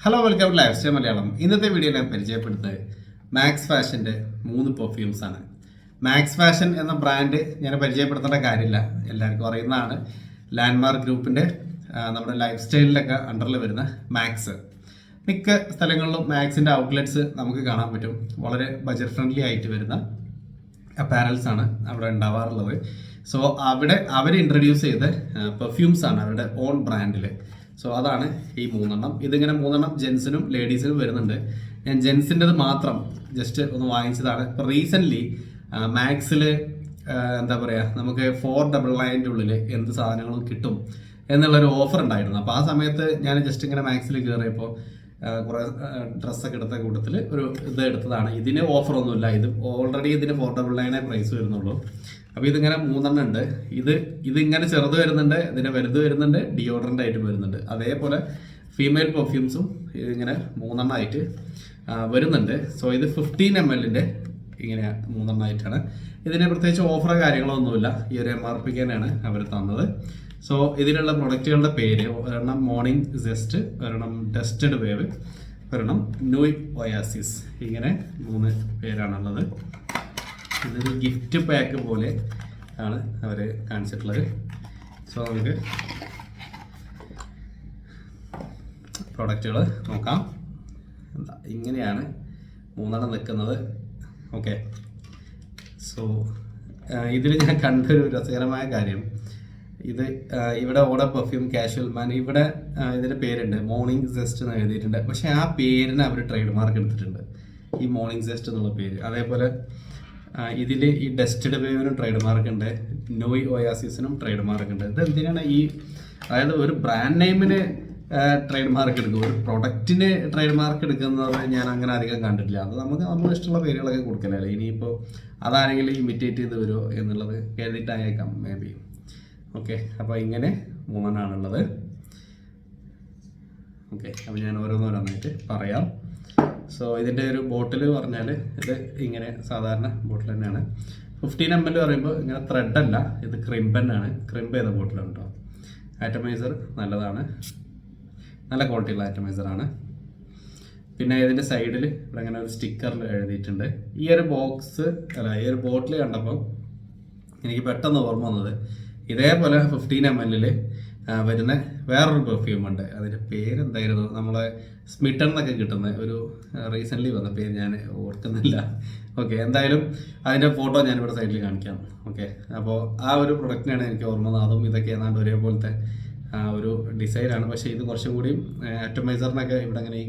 Hello welcome to life style Malayalam. ഇന്നത്തെ video ഞാൻ പരിചയപ്പെടുത്തുന്നത് മാക്സ് ഫാഷൻ്റെ 3 പെർഫ്യൂംസ് ആണ്. മാക്സ് ഫാഷൻ എന്ന ബ്രാൻഡ് ഞാൻ പരിചയപ്പെടുത്തേണ്ട കാര്യമില്ല, എല്ലാവർക്കും അറിയുന്നതാണ്. ലാൻഡ്മാർക്ക് ഗ്രൂപ്പിൻ്റെ നമ്മുടെ ലൈഫ് സ്റ്റൈലിലൊക്കെ അണ്ടറിൽ വരുന്ന മാക്സ്. മിക്ക സ്ഥലങ്ങളിലും മാക്സിൻ്റെ ഔട്ട്ലെറ്റ്സ് നമുക്ക് കാണാൻ പറ്റും. വളരെ ബജറ്റ് ഫ്രണ്ട്ലി ആയിട്ട് വരുന്ന അപ്പാരൽസ് ആണ് അവിടെ ഉണ്ടാവാറുള്ളത്. സോ അവിടെ അവർ ഇൻട്രൊഡ്യൂസ് ചെയ്ത പെർഫ്യൂംസ് ആണ് അവരുടെ ഓൺ ബ്രാൻഡിൽ. സോ അതാണ് ഈ 3 ഇതിങ്ങനെ 3 ജെൻസിനും ലേഡീസിനും വരുന്നുണ്ട്. ഞാൻ ജെൻസിൻ്റെത് മാത്രം ജസ്റ്റ് ഒന്ന് വാങ്ങിച്ചതാണ്. ഇപ്പോൾ റീസെൻ്റ്ലി മാക്സിൽ എന്താ പറയുക, നമുക്ക് 499 ഉള്ളിൽ എന്ത് സാധനങ്ങളും കിട്ടും എന്നുള്ളൊരു ഓഫർ ഉണ്ടായിരുന്നു. അപ്പോൾ ആ സമയത്ത് ഞാൻ ജസ്റ്റ് ഇങ്ങനെ മാക്സിൽ കയറിയപ്പോൾ കുറേ ഡ്രസ്സൊക്കെ എടുത്ത കൂട്ടത്തിൽ ഒരു ഇത് എടുത്തതാണ്. ഇതിന് ഓഫറൊന്നുമില്ല, ഇത് ഓൾറെഡി ഇതിന് 499 പ്രൈസ് വരുന്നുള്ളൂ. അപ്പോൾ ഇതിങ്ങനെ 3 ഉണ്ട്. ഇതിങ്ങനെ ചെറുത് വരുന്നുണ്ട്, ഇതിന് വലുത് വരുന്നുണ്ട്, ഡിയോഡറൻ്റ് ആയിട്ട് വരുന്നുണ്ട്. അതേപോലെ ഫീമെയിൽ പെർഫ്യൂംസും ഇതിങ്ങനെ 3 ആയിട്ട് വരുന്നുണ്ട്. സോ ഇത് 15 ml ഇങ്ങനെ 3 ആയിട്ടാണ്. ഇതിന് പ്രത്യേകിച്ച് ഓഫറോ കാര്യങ്ങളോ ഒന്നുമില്ല, ഈ ഒരു MRP തന്നെയാണ് അവർ തന്നത്. സോ ഇതിലുള്ള പ്രൊഡക്റ്റുകളുടെ പേര് ഒരെണ്ണം മോർണിംഗ് ജസ്റ്റ്, ഒരെണ്ണം ഡസ്റ്റഡ് വേവ്, ഒരെണ്ണം ന്യൂ ഒയാസിസ്. ഇങ്ങനെ 3 പേരാണുള്ളത്. ഇതൊരു ഗിഫ്റ്റ് പാക്ക് പോലെ ആണ് അവർ കാണിച്ചിട്ടുള്ളത്. സോ നമുക്ക് പ്രൊഡക്റ്റുകൾ നോക്കാം. ഇങ്ങനെയാണ് 3 നിൽക്കുന്നത്. ഓക്കെ, സോ ഇതിൽ ഞാൻ കണ്ടൊരു രസകരമായ കാര്യം, ഇത് ഇവിടെ ഓടെ പെർഫ്യൂം കാഷ്വൽ മാൻ, ഇവിടെ ഇതിൻ്റെ പേരുണ്ട് മോർണിംഗ് ജസ്റ്റ് എന്ന് എഴുതിയിട്ടുണ്ട്. പക്ഷേ ആ പേരിന് അവർ ട്രേഡ് മാർക്ക് എടുത്തിട്ടുണ്ട്, ഈ മോർണിംഗ് ജസ്റ്റ് എന്നുള്ള പേര്. അതേപോലെ ഇതിൽ ഈ ഡസ്റ്റഡ് വേവിനും ട്രേഡ് മാർക്ക് ഉണ്ട്, നോയ് ഒയാസിസിനും ട്രേഡ് മാർക്ക് ഉണ്ട്. ഇത് എന്തിനാണ് അതായത് ഒരു ബ്രാൻഡ് നെയിമിന് ട്രേഡ് മാർക്ക് എടുക്കും, ഒരു പ്രൊഡക്റ്റിന് ട്രേഡ് മാർക്ക് എടുക്കുന്നത് ഞാൻ അങ്ങനെ അധികം കണ്ടിട്ടില്ല. അത് നമ്മൾ ഇഷ്ടമുള്ള പേരുകളൊക്കെ കൊടുക്കലല്ലേ. ഇനിയിപ്പോൾ അതാരെങ്കിലും ഇമിറ്റേറ്റ് ചെയ്ത് വരുമോ എന്നുള്ളത് കരുതിയിട്ടായേക്കാം മേ ബി. ഓക്കെ, അപ്പോൾ ഇങ്ങനെ 3 ആണുള്ളത്. ഓക്കെ, അപ്പോൾ ഞാൻ ഓരോന്നോരോന്നായിട്ട് പറയാം. സോ ഇതിൻ്റെ ഒരു ബോട്ടിൽ പറഞ്ഞാൽ ഇത് ഇങ്ങനെ സാധാരണ ബോട്ടിൽ തന്നെയാണ്. 15 ml പറയുമ്പോൾ ഇങ്ങനെ ത്രെഡ് അല്ല, ഇത് ക്രിമ്പനാണ്, ക്രിമ്പ് ചെയ്ത ബോട്ടിലാണ് കേട്ടോ. ആറ്റമൈസർ നല്ലതാണ്, നല്ല ക്വാളിറ്റിയുള്ള ആറ്റമൈസറാണ്. പിന്നെ ഇതിൻ്റെ സൈഡിൽ ഇവിടെ ഇങ്ങനെ ഒരു സ്റ്റിക്കറിൽ എഴുതിയിട്ടുണ്ട്. ഈ ഒരു ഈ ഒരു ബോട്ടിൽ കണ്ടപ്പോൾ എനിക്ക് പെട്ടെന്ന് ഓർമ്മ വന്നത് ഇതേപോലെ 15 ml വരുന്ന വേറൊരു പെർഫ്യൂം ഉണ്ട്. അതിൻ്റെ പേരെന്തായിരുന്നു, നമ്മളെ സ്മിട്ടൺ എന്നൊക്കെ കിട്ടുന്ന ഒരു റീസെൻ്റ്ലി വന്ന പേര് ഞാൻ ഓർക്കുന്നില്ല. ഓക്കെ, എന്തായാലും അതിൻ്റെ ഫോട്ടോ ഞാനിവിടെ സൈഡിൽ കാണിക്കാം. ഓക്കെ, അപ്പോൾ ആ ഒരു പ്രൊഡക്റ്റിനാണ് എനിക്ക് ഓർമ്മ വന്നത്. അതും ഇതൊക്കെ ഏതാണ്ട് ഒരേപോലത്തെ ഒരു ഡിസൈനാണ്. പക്ഷേ ഇത് കുറച്ചും കൂടി ആറ്റമൈസറിനൊക്കെ ഇവിടെ അങ്ങനെ ഈ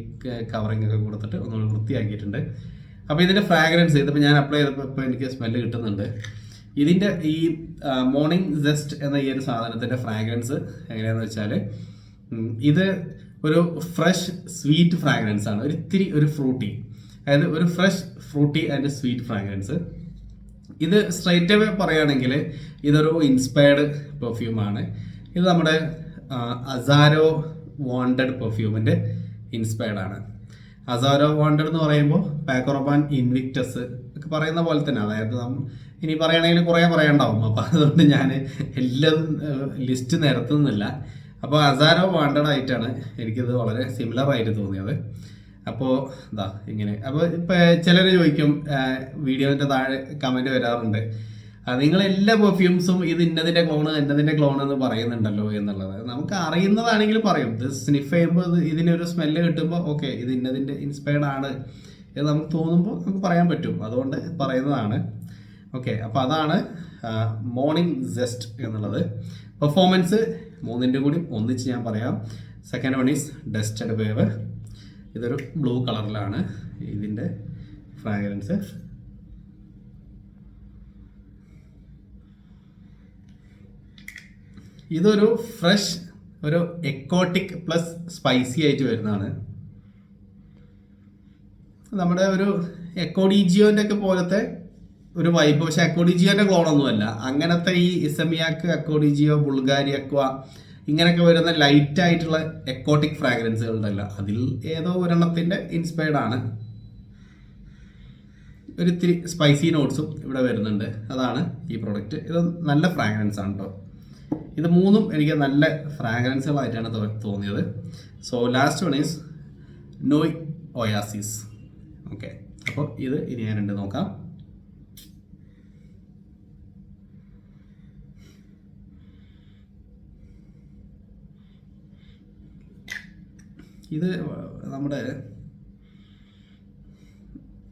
കവറിങ് ഒക്കെ കൊടുത്തിട്ട് ഒന്നുകൂടി വൃത്തിയാക്കിയിട്ടുണ്ട്. അപ്പോൾ ഇതിൻ്റെ ഫ്രാഗ്രൻസ് ഇതിപ്പോൾ ഞാൻ അപ്ലൈ ചെയ്തപ്പോൾ ഇപ്പോൾ എനിക്ക് സ്മെല്ല് കിട്ടുന്നുണ്ട്. ഇതിൻ്റെ ഈ മോർണിംഗ് ജസ്റ്റ് എന്ന ഈ ഒരു സാധനത്തിൻ്റെ ഫ്രാഗ്രൻസ് എങ്ങനെയാണെന്ന് വെച്ചാൽ, ഇത് ഒരു ഫ്രഷ് സ്വീറ്റ് ഫ്രാഗ്രൻസ് ആണ്, ഒരു ഫ്രൂട്ടി, അതായത് ഒരു fresh fruity and sweet fragrance. ഇത് സ്ട്രൈറ്റ് അവേ പറയുകയാണെങ്കിൽ ഇതൊരു ഇൻസ്പയർഡ് പെർഫ്യൂമാണ്. ഇത് നമ്മുടെ അസാരോ വാണ്ടഡ് പെർഫ്യൂമിൻ്റെ ഇൻസ്പയർഡ് ആണ്. അസാരോ വാണ്ടഡ് എന്ന് പറയുമ്പോൾ പാക്കോ റബാൻ ഇൻവിക്ടസ് ഒക്കെ പറയുന്ന പോലെ തന്നെ, അതായത് ഇനി പറയുകയാണെങ്കിൽ കുറേ പറയാണ്ടാവും. അപ്പോൾ അതുകൊണ്ട് ഞാൻ എല്ലാം ലിസ്റ്റ് നിരത്തുന്നില്ല. അപ്പോൾ അസാരോ വാണ്ടഡ് ആയിട്ടാണ് എനിക്കിത് വളരെ സിമിലർ ആയിട്ട് തോന്നിയത്. അപ്പോൾ ഇതാ ഇങ്ങനെ. അപ്പോൾ ഇപ്പോൾ ചിലർ ചോദിക്കും, വീഡിയോൻ്റെ താഴെ കമൻറ്റ് വരാറുണ്ട്, നിങ്ങൾ എല്ലാ പെർഫ്യൂംസും ഇത് ഇന്നതിൻ്റെ ക്ലോൺ എന്ന് പറയുന്നുണ്ടല്ലോ എന്നുള്ളത്. നമുക്ക് അറിയുന്നതാണെങ്കിൽ പറയും, ഇത് സ്നിഫ് ചെയ്യുമ്പോൾ ഇതിനൊരു സ്മെല്ല് കിട്ടുമ്പോൾ ഓക്കെ ഇത് ഇന്നതിൻ്റെ ഇൻസ്പയർഡ് ആണ് എന്ന് നമുക്ക് തോന്നുമ്പോൾ നമുക്ക് പറയാൻ പറ്റും, അതുകൊണ്ട് പറയുന്നതാണ്. ഓക്കെ, അപ്പോൾ അതാണ് മോർണിംഗ് ജസ്റ്റ് എന്നുള്ളത്. പെർഫോമൻസ് 3 കൂടി ഒന്നിച്ച് ഞാൻ പറയാം. Second one is dusted wave. ഇതൊരു ബ്ലൂ കളറിലാണ് ഇതിൻ്റെ ഫ്രാഗ്രൻസ്. ഇതൊരു ഫ്രഷ്, ഒരു എക്കോട്ടിക് പ്ലസ് സ്പൈസി ആയിട്ട് വരുന്നതാണ്. നമ്മുടെ ഒരു എക്കോഡിജിയോൻ്റെ ഒക്കെ പോലത്തെ ഒരു വൈബ്, പക്ഷെ അക്കോഡിജിയോൻ്റെ ക്ലോണൊന്നുമല്ല. അങ്ങനത്തെ ഈ ഇസമിയാക്ക്, അക്കോഡിജിയോ, ബുൾഗാരി അക്വ ഇങ്ങനെയൊക്കെ വരുന്ന ലൈറ്റ് ആയിട്ടുള്ള എക്കോട്ടിക് ഫ്രാഗ്രൻസുകളുണ്ടല്ല, അതിൽ ഏതോ ഒരെണ്ണത്തിൻ്റെ ഇൻസ്പയർഡ് ആണ്. ഒരിത്തിരി സ്പൈസി നോട്ട്സും ഇവിടെ വരുന്നുണ്ട്. അതാണ് ഈ പ്രൊഡക്റ്റ്. ഇത് നല്ല ഫ്രാഗ്രൻസ് ആണ് കേട്ടോ. ഇത് 3 എനിക്ക് നല്ല ഫ്രാഗ്രൻസുകളായിട്ടാണ് തോന്നിയത്. So last one is Noy Oasis. Okay, അപ്പോൾ ഇത് ഇനി ഞാനുണ്ട് നോക്കാം. ഇത് നമ്മുടെ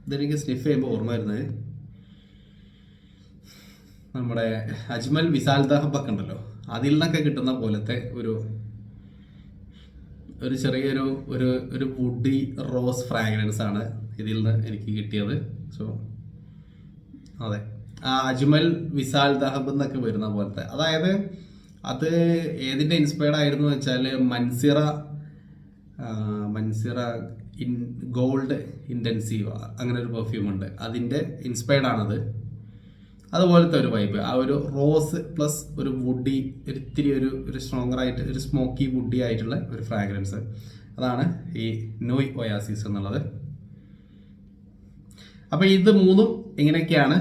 ഇതെനിക്ക് സ്നിഫ് ചെയ്യുമ്പോൾ ഓർമ്മ വരുന്നത് നമ്മുടെ അജ്മൽ വിസാൽ ദഹബൊക്കെ ഉണ്ടല്ലോ, അതിൽ നിന്നൊക്കെ കിട്ടുന്ന പോലത്തെ ഒരു ചെറിയൊരു ഒരു വുഡി റോസ് ഫ്രാഗ്രൻസ് ആണ് ഇതിൽ നിന്ന് എനിക്ക് കിട്ടിയത്. സോ അതെ, ആ അജ്മൽ വിസാൽ ദഹബ് എന്നൊക്കെ വരുന്ന പോലത്തെ, അതായത് അത് ഏതിൻ്റെ ഇൻസ്പയർഡ് ആയിരുന്നു വെച്ചാൽ മൻസിറ ഗോൾഡ് ഇൻറ്റൻസീവ അങ്ങനെ ഒരു പെർഫ്യൂം ഉണ്ട്, അതിൻ്റെ ഇൻസ്പയർഡ് ആണത്. അതുപോലത്തെ ഒരു വൈബ്, ആ ഒരു റോസ് പ്ലസ് ഒരു വുഡി, ഒരിത്തിരി ഒരു സ്ട്രോങ്ങർ ആയിട്ട് ഒരു സ്മോക്കി വുഡി ആയിട്ടുള്ള ഒരു ഫ്രാഗ്രൻസ്, അതാണ് ഈ നോയ് ഒയാസിസ് എന്നുള്ളത്. അപ്പോൾ ഇത് മൂന്നും ഇങ്ങനെയൊക്കെയാണ്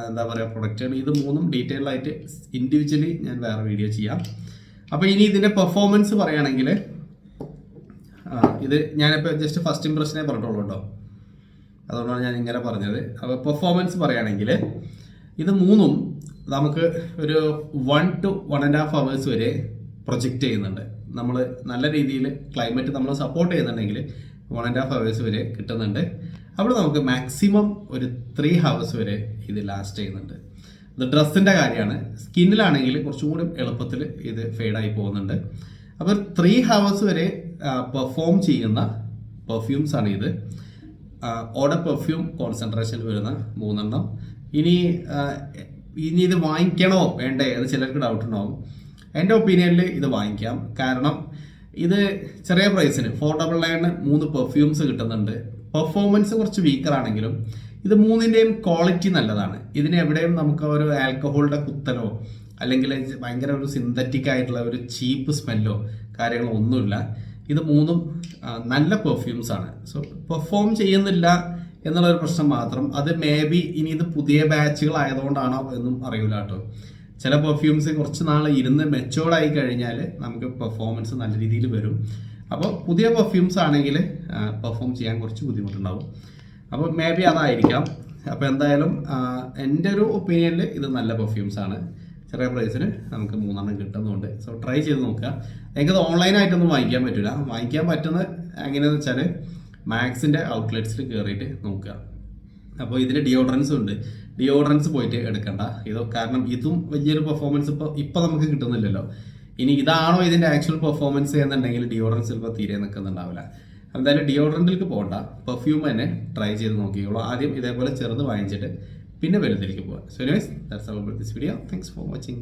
എന്താ പറയുക പ്രൊഡക്റ്റുകൾ. ഇത് മൂന്നും ഡീറ്റെയിൽ ആയിട്ട് ഇൻഡിവിജ്വലി ഞാൻ വേറെ വീഡിയോ ചെയ്യാം. അപ്പോൾ ഇനി ഇതിൻ്റെ പെർഫോമൻസ് പറയുകയാണെങ്കിൽ ഇത് ഞാനിപ്പോൾ ജസ്റ്റ് ഫസ്റ്റ് ഇംപ്രഷനെ പറഞ്ഞിട്ടുള്ളൂ കേട്ടോ, അതുകൊണ്ടാണ് ഞാൻ ഇങ്ങനെ പറഞ്ഞത്. അപ്പോൾ പെർഫോമൻസ് പറയുകയാണെങ്കിൽ ഇത് മൂന്നും നമുക്ക് ഒരു 1 to 1.5 hours വരെ പ്രൊജക്റ്റ് ചെയ്യുന്നുണ്ട്. നമ്മൾ നല്ല രീതിയിൽ ക്ലൈമറ്റ് നമ്മൾ സപ്പോർട്ട് ചെയ്യുന്നുണ്ടെങ്കിൽ 1.5 hours വരെ കിട്ടുന്നുണ്ട്. അവിടെ നമുക്ക് മാക്സിമം ഒരു 3 hours വരെ ഇത് ലാസ്റ്റ് ചെയ്യുന്നുണ്ട്. ഇത് ഡ്രസ്സിൻ്റെ കാര്യമാണ്. സ്കിന്നിലാണെങ്കിൽ കുറച്ചും കൂടി എളുപ്പത്തിൽ ഇത് ഫെയ്ഡായി പോകുന്നുണ്ട്. അപ്പോൾ 3 hours വരെ പെർഫോം ചെയ്യുന്ന പെർഫ്യൂംസ് ആണ് ഇത്. ഓഡർ പെർഫ്യൂം കോൺസെൻട്രേഷനിൽ വരുന്ന 3 എണ്ണം. ഇനി ഇത് വാങ്ങിക്കണോ വേണ്ടേ അത് ചിലർക്ക് ഡൗട്ട് ഉണ്ടാവും. എൻ്റെ ഒപ്പീനിയനിൽ ഇത് വാങ്ങിക്കാം. കാരണം ഇത് ചെറിയ പ്രൈസിന് 499 3 പെർഫ്യൂംസ് കിട്ടുന്നുണ്ട്. പെർഫോമൻസ് കുറച്ച് വീക്കർ ആണെങ്കിലും ഇത് മൂന്നിൻ്റെയും ക്വാളിറ്റി നല്ലതാണ്. ഇതിന് എവിടെയും നമുക്ക് ഒരു ആൽക്കഹോളിൻ്റെ കുത്തലോ അല്ലെങ്കിൽ ഭയങ്കര ഒരു സിന്തറ്റിക് ആയിട്ടുള്ള ഒരു ചീപ്പ് സ്മെല്ലോ കാര്യങ്ങളോ ഒന്നുമില്ല. ഇത് മൂന്നും നല്ല പെർഫ്യൂംസ് ആണ്. സോ പെർഫോം ചെയ്യുന്നില്ല എന്നുള്ളൊരു പ്രശ്നം മാത്രം. അത് മേ ബി ഇനി ഇത് പുതിയ ബാച്ചുകൾ ആയതുകൊണ്ടാണോ എന്നും അറിയില്ല കേട്ടോ. ചില പെർഫ്യൂംസ് കുറച്ച് നാൾ ഇരുന്ന് മെച്ചോർഡായി കഴിഞ്ഞാൽ നമുക്ക് പെർഫോമൻസ് നല്ല രീതിയിൽ വരും. അപ്പോൾ പുതിയ പെർഫ്യൂംസ് ആണെങ്കിൽ പെർഫോം ചെയ്യാൻ കുറച്ച് ബുദ്ധിമുട്ടുണ്ടാവും. അപ്പോൾ മേ ബി അതായിരിക്കാം. അപ്പോൾ എന്തായാലും എൻ്റെ ഒരു ഒപ്പീനിയനിൽ ഇത് നല്ല പെർഫ്യൂംസ് ആണ്. ചെറിയ പ്രൈസിന് നമുക്ക് 3 എണ്ണം കിട്ടുന്നുണ്ട്. സോ ട്രൈ ചെയ്ത് നോക്കുക. എനിക്കത് ഓൺലൈനായിട്ടൊന്നും വാങ്ങിക്കാൻ പറ്റില്ല. വാങ്ങിക്കാൻ പറ്റുന്നത് എങ്ങനെയാണെന്ന് വെച്ചാൽ മാക്സിൻ്റെ ഔട്ട്ലെറ്റ്സിൽ കയറിയിട്ട് നോക്കുക. അപ്പോൾ ഇതിന് ഡിയോഡറൻസും ഉണ്ട്. ഡിയോഡറൻസ് പോയിട്ട് എടുക്കണ്ട ഇത്, കാരണം ഇതും വലിയൊരു പെർഫോമൻസ് ഇപ്പോൾ നമുക്ക് കിട്ടുന്നില്ലല്ലോ. ഇനി ഇതാണോ ഇതിൻ്റെ ആക്ച്വൽ പെർഫോമൻസ് എന്നുണ്ടെങ്കിൽ ഡിയോഡറൻസ് ചിലപ്പോൾ തീരെ നിൽക്കുന്നുണ്ടാവില്ല. എന്തായാലും ഡിയോഡറൻറ്റിലേക്ക് പോകണ്ട, പെർഫ്യൂം തന്നെ ട്രൈ ചെയ്ത് നോക്കിയോളൂ. ആദ്യം ഇതേപോലെ ചെറുത് വാങ്ങിച്ചിട്ട് പിന്നെ വലുതിലേക്ക് പോകാം. So anyways that's all about this video. Thanks for watching.